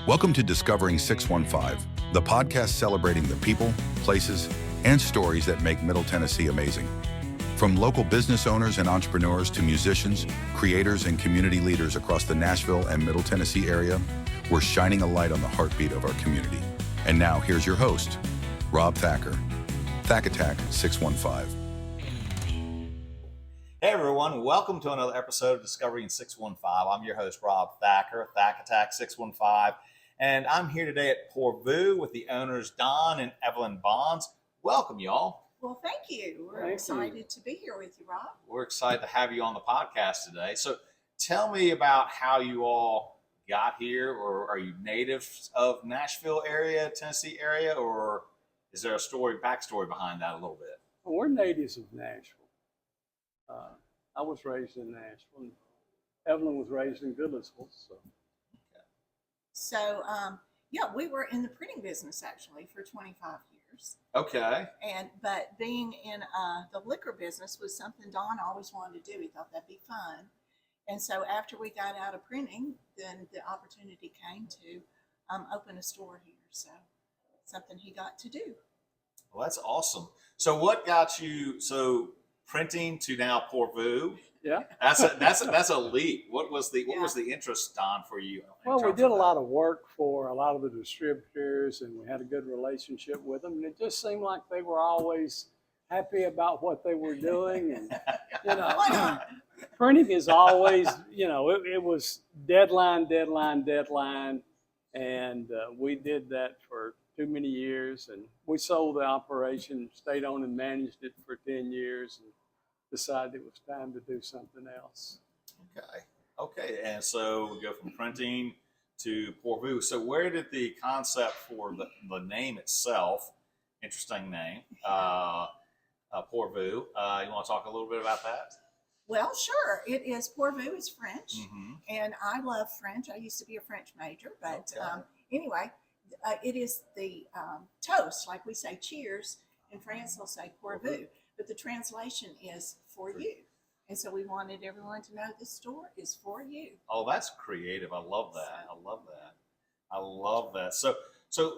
Welcome to Discovering 615, the podcast celebrating the people, places, and stories that make Middle Tennessee amazing. From local business owners and entrepreneurs to musicians, creators, and community leaders across the Nashville and Middle Tennessee area, we're shining a light on the heartbeat of our community. And now here's your host, Rob Thacker, Thack Attack 615. Hey everyone, welcome to another episode of Discovering 615. I'm your host, Rob Thacker, Thack Attack 615. And I'm here today at Pour Vous with the owners, Don and Evelyn Bonds. Welcome, y'all. Well, thank you. We're excited to be here with you, Rob. We're excited to have you on the podcast today. So tell me about how you all got here, or are you natives of Nashville area, Tennessee area, or is there a backstory behind that a little bit? Well, we're natives of Nashville. I was raised in Nashville. Evelyn was raised in Goodlettsville. So, we were in the printing business actually for 25 years. Okay. But being in the liquor business was something Don always wanted to do. He thought that'd be fun. And so after we got out of printing, then the opportunity came to open a store here. So something he got to do. Well, that's awesome. So what got you printing to now Pour Vous? Yeah, that's a leap. What was the interest, Don, for you? Well, we did a lot of work for a lot of the distributors, and we had a good relationship with them. And it just seemed like they were always happy about what they were doing. And printing is always, it was deadline, and we did that for too many years. And we sold the operation, stayed on and managed it for 10 years, and decided it was time to do something else. Okay. And so we go from printing to Pour Vous. So where did the concept for the name itself, interesting name, Pour Vous, you want to talk a little bit about that? Well, sure. It is Pour Vous is French, Mm-hmm. and I love French. I used to be a French major, but anyway, it is the toast, like we say cheers. In France, they'll say Pour Vous, but the translation is for you. And so we wanted everyone to know this store is for you. Oh, that's creative. I love that. I love that. So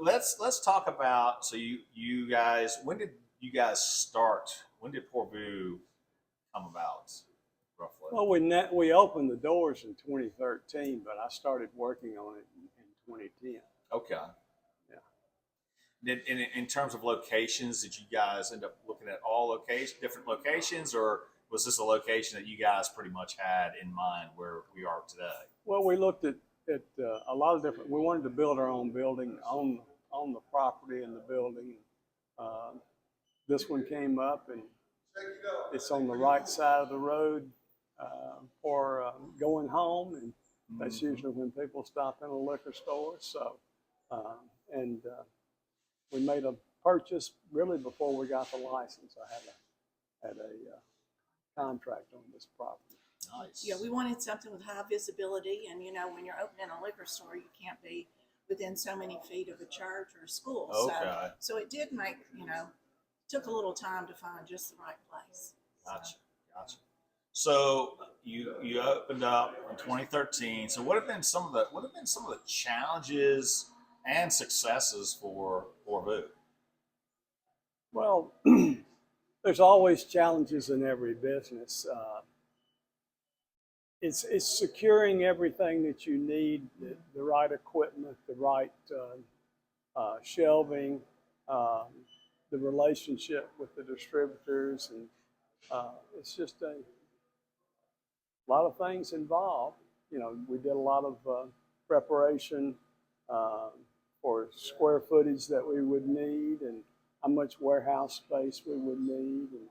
let's talk about, you guys, when did you guys start? When did Pour Vous come about, roughly? Well, we opened the doors in 2013, but I started working on it in 2010. Okay. In terms of locations, did you guys end up looking at all different locations, or was this a location that you guys pretty much had in mind where we are today? Well, we looked at a lot of different. We wanted to build our own building on the property and the building. This one came up, and it's on the right side of the road for going home, and that's usually when people stop in a liquor store. So, we made a purchase really before we got the license. I had a contract on this property. Nice. Yeah, we wanted something with high visibility, and when you're opening a liquor store, you can't be within so many feet of a church or a school. Okay. So it did make, took a little time to find just the right place. Gotcha. So you opened up in 2013. So what have been some of the challenges and successes for Pour Vous? Well, there's always challenges in every business. It's securing everything that you need, the right equipment, the right shelving, the relationship with the distributors, and it's just a lot of things involved. We did a lot of preparation for square footage that we would need, and how much warehouse space we would need, and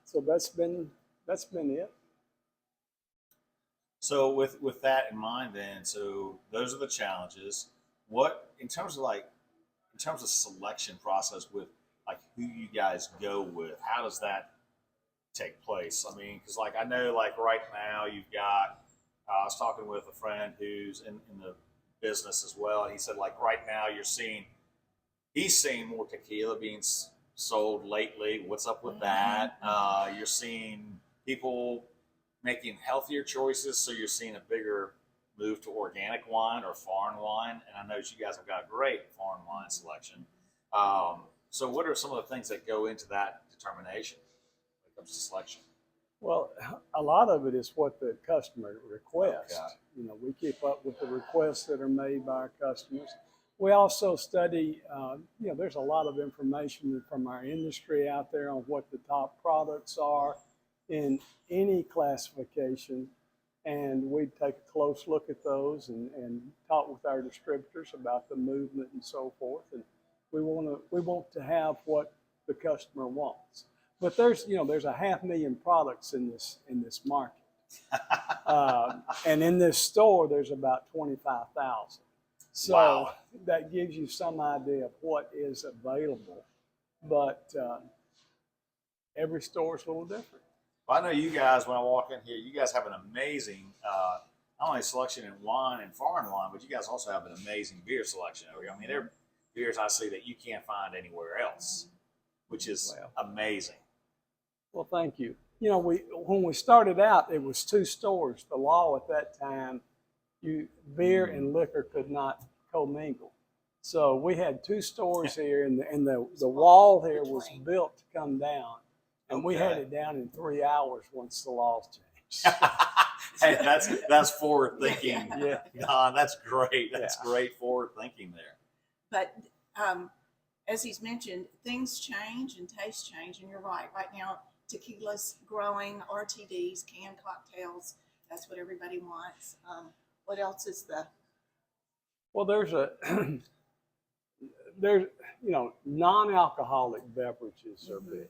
so that's been it. So with that in mind, then, so those are the challenges. What in terms of selection process with like who you guys go with, how does that take place? I mean, because I know right now you've got. I was talking with a friend who's in the business as well, and he said right now he's seeing more tequila being sold lately. What's up with that? You're seeing people making healthier choices, so you're seeing a bigger move to organic wine or foreign wine? And I know you guys have got a great foreign wine selection. So what are some of the things that go into that determination when it comes to selection? Well, a lot of it is what the customer requests. Okay. You know, we keep up with the requests that are made by our customers. We also study, you know, there's a lot of information from our industry out there on what the top products are in any classification. And we take a close look at those and talk with our distributors about the movement and so forth. And we want to have what the customer wants. But there's 500,000 products in this market. And in this store, there's about 25,000. So Wow. that gives you some idea of what is available. But every store is a little different. Well, I know you guys, when I walk in here, you guys have an amazing, not only selection in wine and foreign wine, but you guys also have an amazing beer selection over here. I mean, there are beers I see that you can't find anywhere else, which is amazing. Well, thank you. You know, when we started out, it was 2 stores. The law at that time, beer and liquor could not commingle. So we had 2 stores here, and the wall here was built to come down. And we had it down in 3 hours once the laws changed. Hey, that's forward thinking. Yeah. Don, that's great. That's great forward thinking there. But as he's mentioned, things change and tastes change, and you're right. Right now, tequila's growing, RTDs, canned cocktails. That's what everybody wants. What else is the? Well, there's non-alcoholic beverages are big,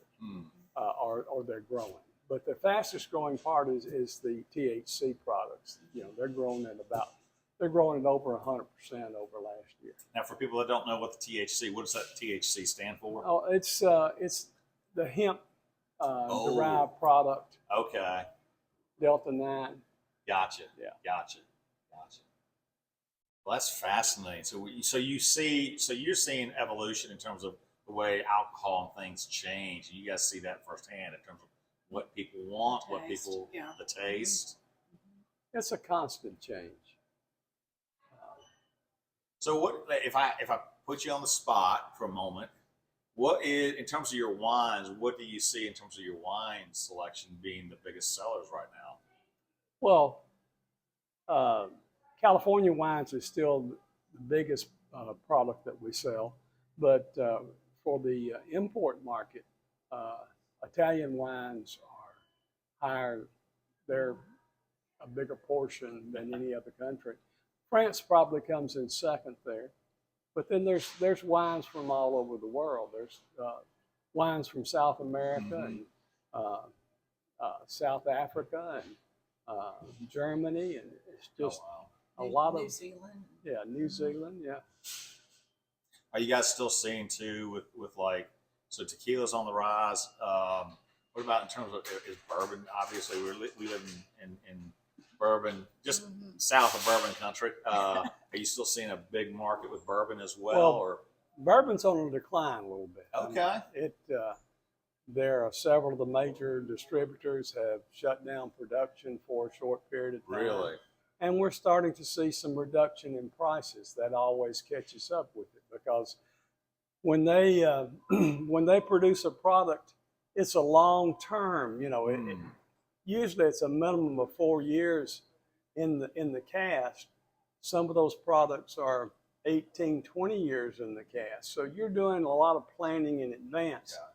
or they're growing. But the fastest growing part is the THC products. You know, they're growing at over 100% over last year. Now, for people that don't know what the THC, what does that THC stand for? Oh, it's the hemp derived product. Okay. Delta 9. Gotcha. Yeah. Gotcha. Well, that's fascinating. So you're seeing evolution in terms of the way alcohol and things change. You guys see that firsthand in terms of what people want, the taste. It's a constant change. So what if I put you on the spot for a moment? What is, in terms of your wines, what do you see in terms of your wine selection being the biggest sellers right now? Well, California wines is still the biggest product that we sell, but for the import market, Italian wines are higher. They're a bigger portion than any other country. France probably comes in second there, but then there's wines from all over the world. There's wines from South America and South Africa and Germany, and it's just a lot of New Zealand. Yeah, New Zealand. Yeah. Are you guys still seeing too with like, so tequila's on the rise? What about in terms of, is bourbon? Obviously, we live in bourbon, just south of bourbon country. Are you still seeing a big market with bourbon as well? Or bourbon's on a decline a little bit. Okay. There are several of the major distributors have shut down production for a short period of time. Really? And we're starting to see some reduction in prices. That always catches up with it, because when they produce a product, it's a long term. You know, usually it's a minimum of 4 years in the cast. Some of those products are 18, 20 years in the cast. So you're doing a lot of planning in advance. Yeah.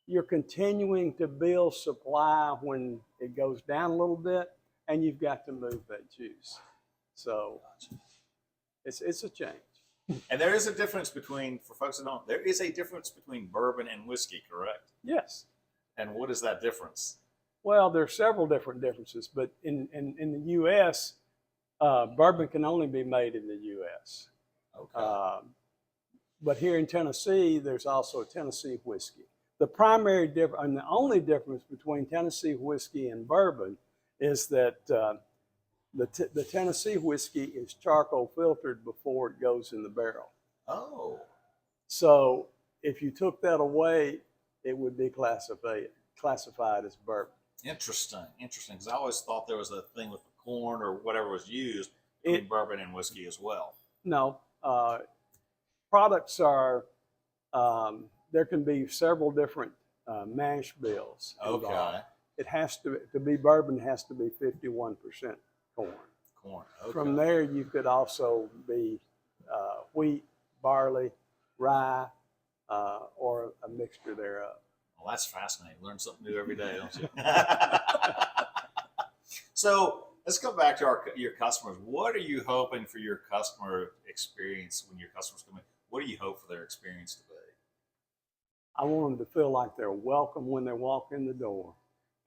You're continuing to build supply when it goes down a little bit, and you've got to move that juice. So it's a change. And there is a difference between, for folks that don't, there is a difference between bourbon and whiskey, correct? Yes. And what is that difference? Well, there are several different differences, but in the U.S., bourbon can only be made in the U.S. Okay. But here in Tennessee, there's also Tennessee whiskey. The primary difference, and the only difference between Tennessee whiskey and bourbon is that the Tennessee whiskey is charcoal filtered before it goes in the barrel. Oh. So if you took that away, it would be classified as bourbon. Interesting. Because I always thought there was a thing with the corn or whatever was used. in bourbon and whiskey as well. No, products are, there can be several different mash bills involved. Okay. It has to be bourbon, has to be 51% corn. Corn. Okay. From there, you could also be wheat, barley, rye, or a mixture thereof. Well, that's fascinating. Learn something new every day, don't you? So let's go back to your customers. What are you hoping for your customer experience when your customers come in? What do you hope for their experience to be? I want them to feel like they're welcome when they walk in the door,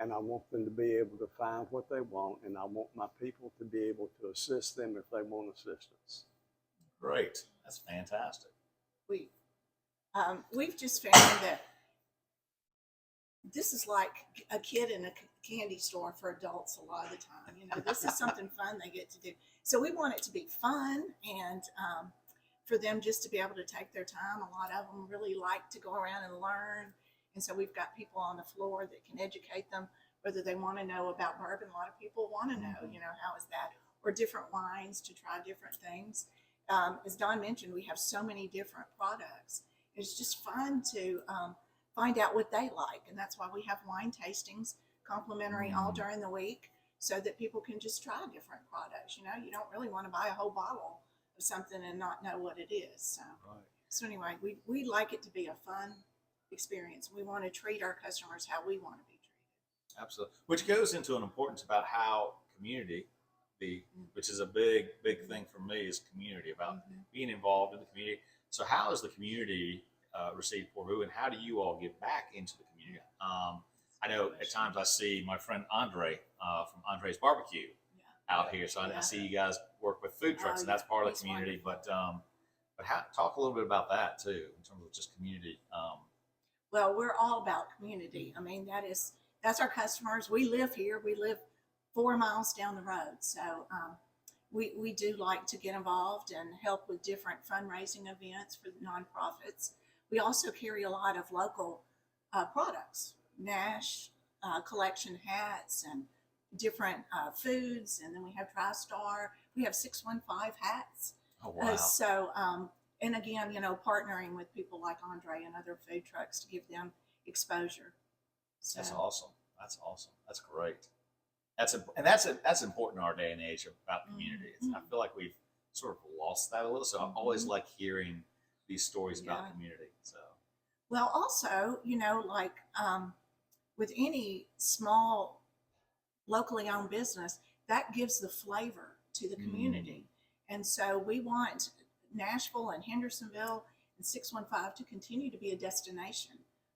and I want them to be able to find what they want, and I want my people to be able to assist them if they want assistance. Great. That's fantastic. We've just found that this is like a kid in a candy store for adults a lot of the time. You know, this is something fun they get to do. So we want it to be fun and for them just to be able to take their time. A lot of them really like to go around and learn. And so we've got people on the floor that can educate them, whether they want to know about bourbon. A lot of people want to know, you know, how is that? Or different wines, to try different things. As Don mentioned, we have so many different products. It's just fun to find out what they like. And that's why we have wine tastings, complimentary all during the week, so that people can just try different products. You know, you don't really want to buy a whole bottle of something and not know what it is. So, so anyway, we like it to be a fun experience. We want to treat our customers how we want to be treated. Absolutely. Which goes into an importance about how community, which is a big thing for me, is community, about being involved in the community. So how has the community received Pour Vous, and how do you all give back into the community? I know at times I see my friend Andre from Andre's Barbecue out here. So I see you guys work with food trucks, and that's part of the community. Wonderful. But talk a little bit about that too, in terms of just community. Well, we're all about community. I mean, that's our customers. We live here. We live 4 miles down the road. So we do like to get involved and help with different fundraising events for the nonprofits. We also carry a lot of local products, Nash collection hats and different foods. And then we have TriStar. We have 615 hats. Oh, wow. And again, you know, partnering with people like Andre and other food trucks to give them exposure. So. That's awesome. That's awesome. That's great. That's important in our day and age about community. I feel like we've sort of lost that a little. So I always like hearing these stories about community. So, well, also, you know, like with any small locally owned business, that gives the flavor to the community. And so we want Nashville and Hendersonville and 615 to continue to be a destination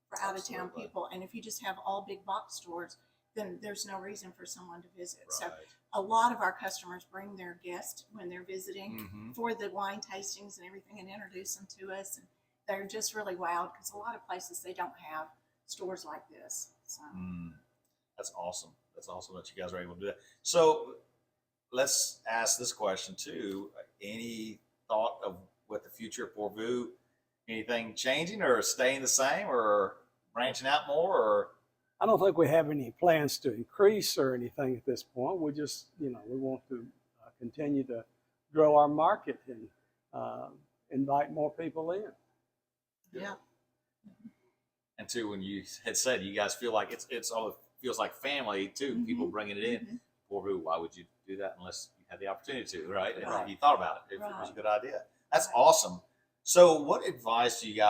for out of town people. And if you just have all big box stores, then there's no reason for someone to visit. Right. So a lot of our customers bring their guests when they're visiting for the wine tastings and everything, and introduce them to us. And they're just really wowed, because a lot of places, they don't have stores like this. So that's awesome. That's awesome that you guys are able to do that. So let's ask this question too. Any thought of what the future of Pour Vous, anything changing or staying the same or branching out more? Or I don't think we have any plans to increase or anything at this point. We just, you know, we want to continue to grow our market and invite more people in. yeah. And too, when you had said you guys feel like it's all feels like family too, people bringing it in. Pour Vous, why would you do that unless you had the opportunity to, right? And you thought about it. It was a good idea. That's awesome. So what advice do you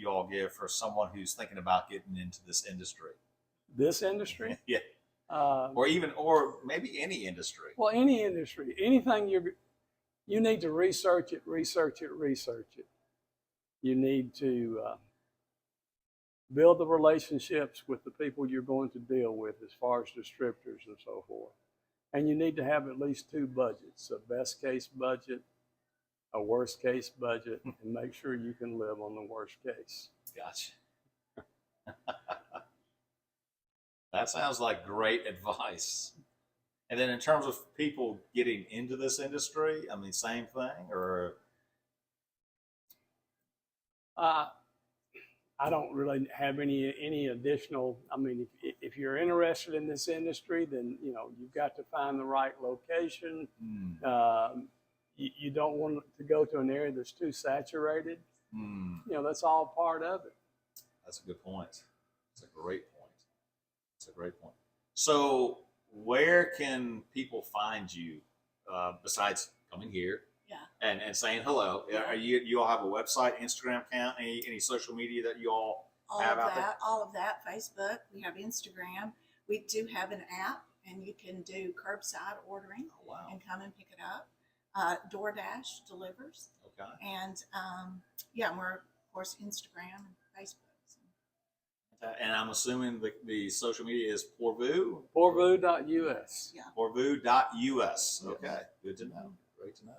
all give for someone who's thinking about getting into this industry? This industry? Yeah. Or maybe any industry. Well, any industry, anything you need to research it. You need to build the relationships with the people you're going to deal with as far as distributors and so forth. And you need to have at least 2 budgets, a best case budget, a worst case budget, and make sure you can live on the worst case. Gotcha. That sounds like great advice. And then in terms of people getting into this industry, I mean, same thing, or? I don't really have any additional. I mean, if you're interested in this industry, then you know you've got to find the right location, the you don't want to go to an area that's too saturated. Mm, You know, that's all part of it. that's a good point. It's a great point. It's a great point. So, where can people find you besides coming here Yeah. and saying hello? Yeah. Are you all have a website, Instagram account, any social media that you all have out there? All of that, Facebook, we have Instagram. We do have an app, and you can do curbside ordering Oh, wow. and come and pick it up. DoorDash delivers. Okay. And yeah, we're, of course, Instagram and Facebook. So, And I'm assuming the social media is Pour Vous? Pourvou.us. yeah. Pourvou.us. Okay. Good to know. Great to know.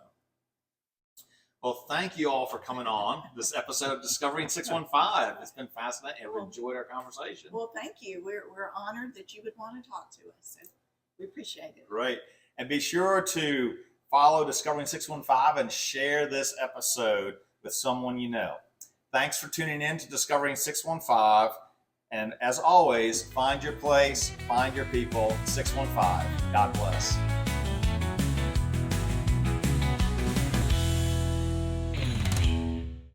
Well, thank you all for coming on this episode of Discovering 615. It's been fascinating. I've enjoyed our conversation. Well, thank you. We're honored that you would want to talk to us. So we appreciate it. Great. And be sure to follow Discovering 615 and share this episode with someone you know. Thanks for tuning in to Discovering 615. And as always, find your place, find your people. 615. God bless.